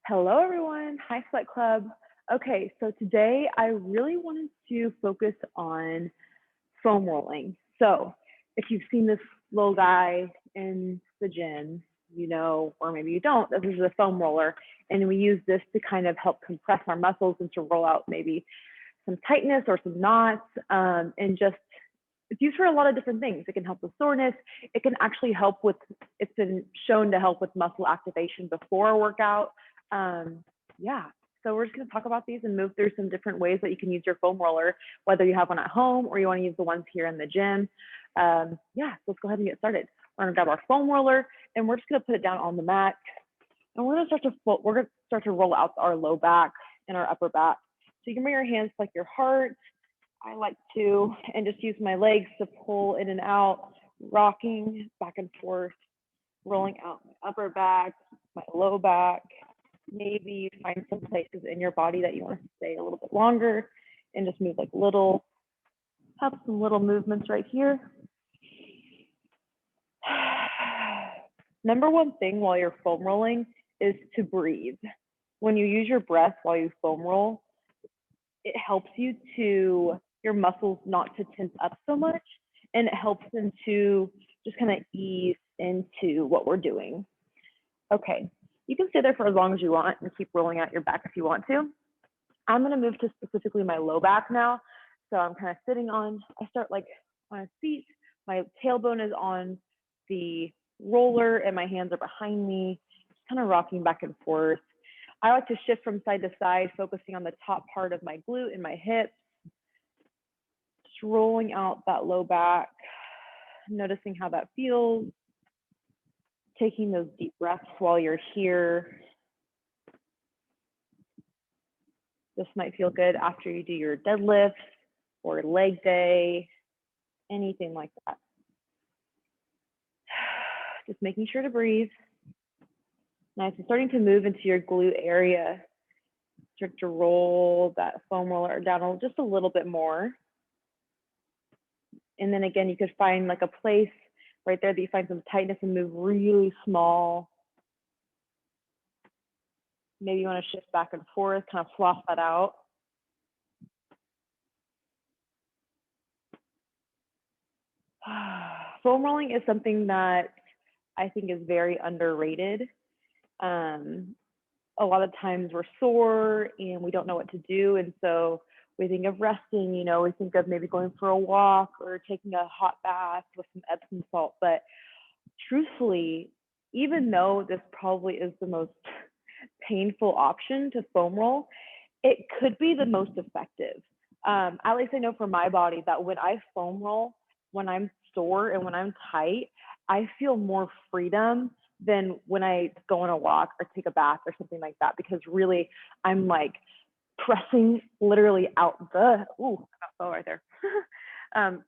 Hello, everyone. Hi, Sweat Club. Okay, so today I really wanted to focus on foam rolling. So, if you've seen this little guy in the gym, you know, or maybe you don't, this is a foam roller. And we use this to kind of help compress our muscles and to roll out maybe some tightness or some knots. And just, it's used for a lot of different things. It can help with soreness. It can actually help with, it's been shown to help with muscle activation before a workout. Um, yeah, so we're just going to talk about these and move through some different ways that you can use your foam roller, whether you have one at home or you want to use the ones here in the gym. Yeah, so let's go ahead and get started. We're going to grab our foam roller and we're just going to put it down on the mat. And we're going to start to roll out our low back and our upper back. So you can bring your hands like your heart. I like to, and just use my legs to pull in and out, rocking back and forth, rolling out my upper back, my low back. Maybe find some places in your body that you want to stay a little bit longer and just move like little, have some little movements right here. Number one thing while you're foam rolling is to breathe. When you use your breath while you foam roll, it helps your muscles not to tense up so much, and it helps them to just kind of ease into what we're doing. Okay, you can stay there for as long as you want and keep rolling out your back if you want to. I'm going to move to specifically my low back now. So I'm kind of sitting I start like on a seat. My tailbone is on the roller and my hands are behind me, just kind of rocking back and forth. I like to shift from side to side, focusing on the top part of my glute and my hips, just rolling out that low back, noticing how that feels, taking those deep breaths while you're here. This might feel good after you do your deadlifts or leg day, anything like that. Just making sure to breathe. Nice. And starting to move into your glute area. Start to roll that foam roller down just a little bit more. And then again, you could find like a place right there that you find some tightness and move really small. Maybe you want to shift back and forth, kind of floss that out. Foam rolling is something that I think is very underrated. A lot of times we're sore and we don't know what to do. And so we think of resting, we think of maybe going for a walk or taking a hot bath with some Epsom salt. But truthfully, even though this probably is the most painful option to foam roll, it could be the most effective. At least I know for my body that when I foam roll, when I'm sore and when I'm tight, I feel more freedom than when I go on a walk or take a bath or something like that, because really I'm like pressing literally out I got fell right there.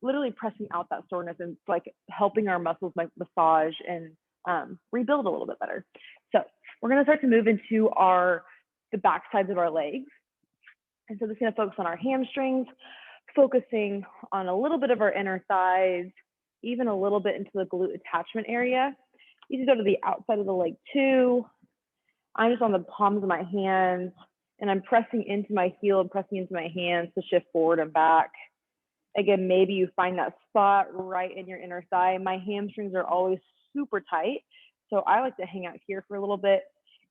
Literally pressing out that soreness and like helping our muscles like massage and rebuild a little bit better. So we're going to start to move into the back sides of our legs. And so this is going to focus on our hamstrings, focusing on a little bit of our inner thighs, even a little bit into the glute attachment area. You can go to the outside of the leg too. I'm just on the palms of my hands and I'm pressing into my heel and pressing into my hands to shift forward and back. Again, maybe you find that spot right in your inner thigh. My hamstrings are always super tight, so I like to hang out here for a little bit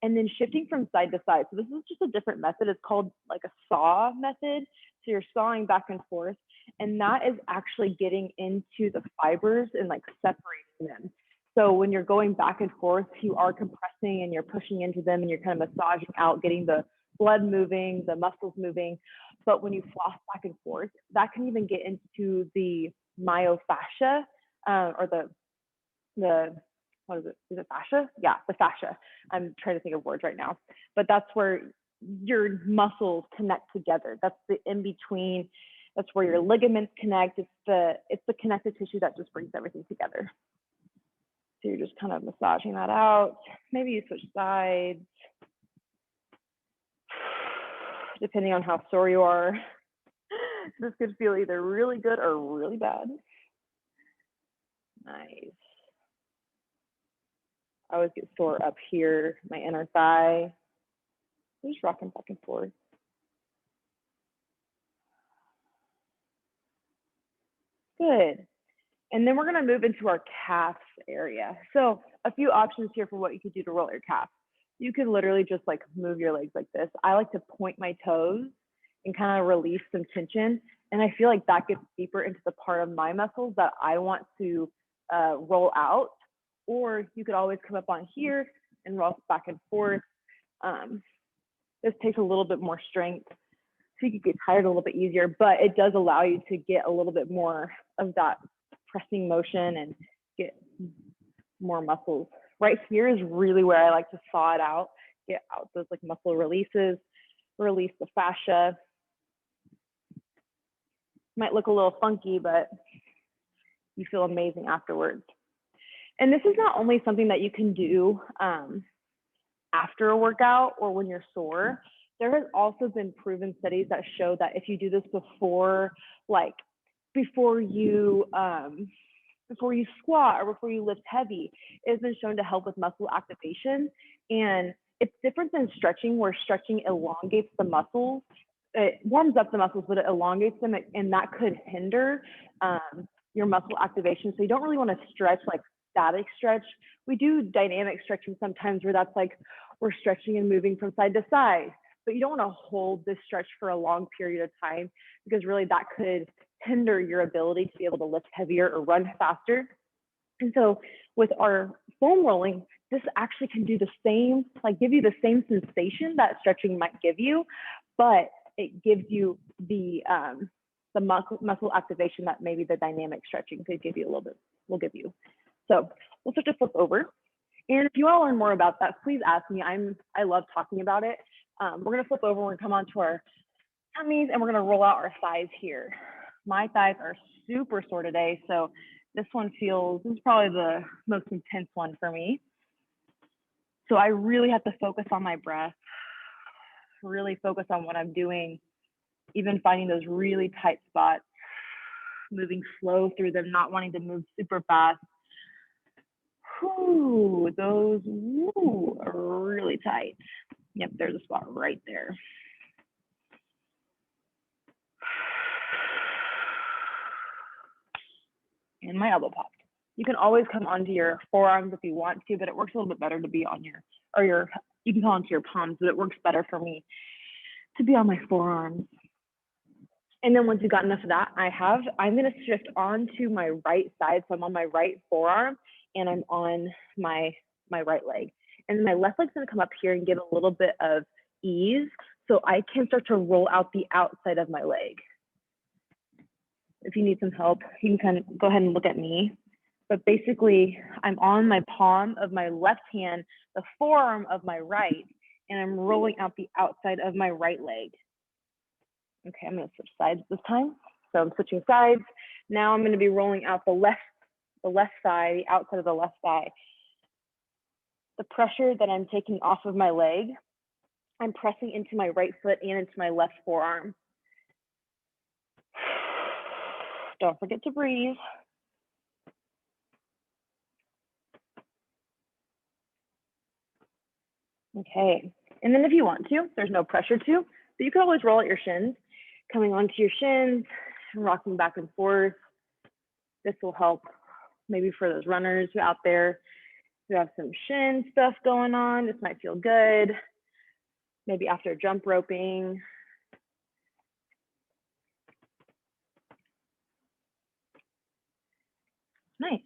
and then shifting from side to side. So this is just a different method. It's called like a saw method. So you're sawing back and forth, and that is actually getting into the fibers and like separating them. So when you're going back and forth, you are compressing and you're pushing into them and you're kind of massaging out, getting the blood moving, the muscles moving. But when you floss back and forth, that can even get into the myofascia or the what is it? Is it fascia? Yeah, the fascia. I'm trying to think of words right now. But that's where your muscles connect together. That's the in between. That's where your ligaments connect. It's the connective tissue that just brings everything together. So you're just kind of massaging that out. Maybe you switch sides, depending on how sore you are. This could feel either really good or really bad. Nice. I always get sore up here, my inner thigh. Just rocking back and forth. Good. And then we're going to move into our calves area. So a few options here for what you could do to roll your calf. You could literally just like move your legs like this. I like to point my toes and kind of release some tension. And I feel like that gets deeper into the part of my muscles that I want to roll out. Or you could always come up on here and rock back and forth. This takes a little bit more strength, so you could get tired a little bit easier, but it does allow you to get a little bit more of that pressing motion and get more muscles. Right here is really where I like to saw it out, get out those like muscle releases, release the fascia. Might look a little funky, but you feel amazing afterwards. And this is not only something that you can do after a workout or when you're sore. There has also been proven studies that show that if you do this before you squat or before you lift heavy, it's been shown to help with muscle activation. And it's different than stretching, where stretching elongates the muscles. It warms up the muscles, but it elongates them, and that could hinder your muscle activation. So you don't really want to stretch like static stretch. We do dynamic stretching sometimes, where that's like we're stretching and moving from side to side, but you don't want to hold this stretch for a long period of time, because really that could hinder your ability to be able to lift heavier or run faster. And so with our foam rolling, this actually can do the same, like give you the same sensation that stretching might give you, but it gives you the muscle activation that maybe the dynamic stretching could give you a little bit, will give you. So we'll start to flip over. And if you want to learn more about that, please ask me. I love talking about it. We're going to flip over, we're going to come onto our tummies, and we're going to roll out our thighs here. My thighs are super sore today, so this is probably the most intense one for me. So I really have to focus on my breath, really focus on what I'm doing, even finding those really tight spots, moving slow through them, not wanting to move super fast. Whew, those are really tight. Yep, there's a spot right there. And my elbow popped. You can always come onto your forearms if you want to, but it works a little bit better to be on you can come onto your palms, but it works better for me to be on my forearms. And then once you've got enough of that, I'm gonna shift onto my right side. So I'm on my right forearm and I'm on my right leg. And then my left leg's gonna come up here and give a little bit of ease, so I can start to roll out the outside of my leg. If you need some help, you can kind of go ahead and look at me. But basically, I'm on my palm of my left hand, the forearm of my right, and I'm rolling out the outside of my right leg. Okay, I'm gonna switch sides this time. So I'm switching sides. Now I'm gonna be rolling out the left thigh, the outside of the left thigh. The pressure that I'm taking off of my leg, I'm pressing into my right foot and into my left forearm. Don't forget to breathe. Okay, and then if you want to, there's no pressure to, but you can always roll out your shins, coming onto your shins and rocking back and forth. This will help maybe for those runners out there who have some shin stuff going on. This might feel good. Maybe after jump roping. Nice.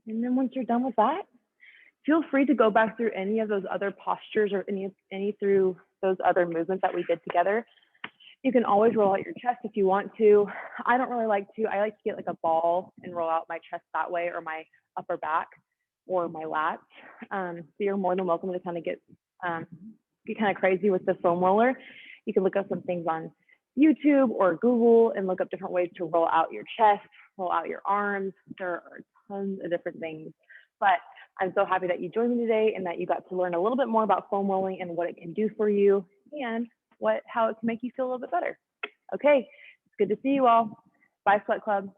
And then once you're done with that, feel free to go back through any of those other postures or any through those other movements that we did together. You can always roll out your chest if you want to. I don't really like to. I like to get like a ball and roll out my chest that way, or my upper back or my lats. So you're more than welcome to kind of get kind of crazy with the foam roller. You can look up some things on YouTube or Google and look up different ways to roll out your chest, roll out your arms. There are tons of different things. But I'm so happy that you joined me today and that you got to learn a little bit more about foam rolling and what it can do for you and how it can make you feel a little bit better. Okay, it's good to see you all. Bye, Sweat Club.